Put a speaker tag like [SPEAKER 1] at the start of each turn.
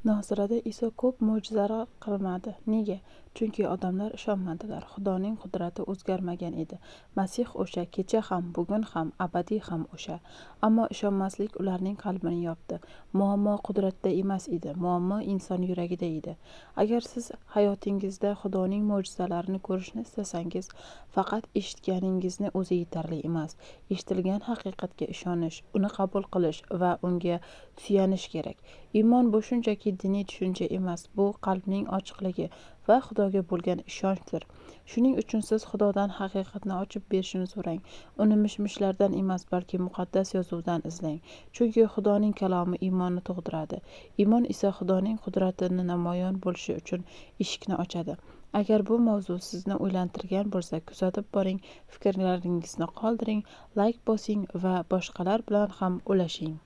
[SPEAKER 1] Nosirada Iso ko'p mo'jizalar qilmadi. Nega? Chunki odamlar ishonmadilar. Xudoning qudrati o'zgarmagan edi. Masih o'sha, kecha ham, bugun ham, abadiy ham o'sha. Ammo ishonmaslik ularning qalbini yopdi. Muammo qudratda emas edi, muammo inson yuragida edi. Agar siz hayotingizda Xudoning mo'jizalarini ko'rishni istasangiz, faqat eshitganingizni o'zi yetarli emas. Eshitilgan haqiqatga ishonish, uni qabul qilish va unga suyanish kerak. Iymon bu shunchaki diniy tushuncha emas, bu qalbning ochiqligi va Xudoga bo'lgan ishonchdir. Shuning uchun siz Xudodan haqiqatni ochib berishini so'rang. Uni mish-mishlardan emas, balki muqaddas yozuvdan izlang. Chunki Xudoning kalomi iymonni tug'diradi. Iymon esa Xudoning qudratini namoyon bo'lishi uchun eshikni ochadi. Agar bu mavzu sizni o'ylantirgan bo'lsa, kuzatib boring, fikrlaringizni qoldiring, layk bosing va boshqalar bilan ham ulashing.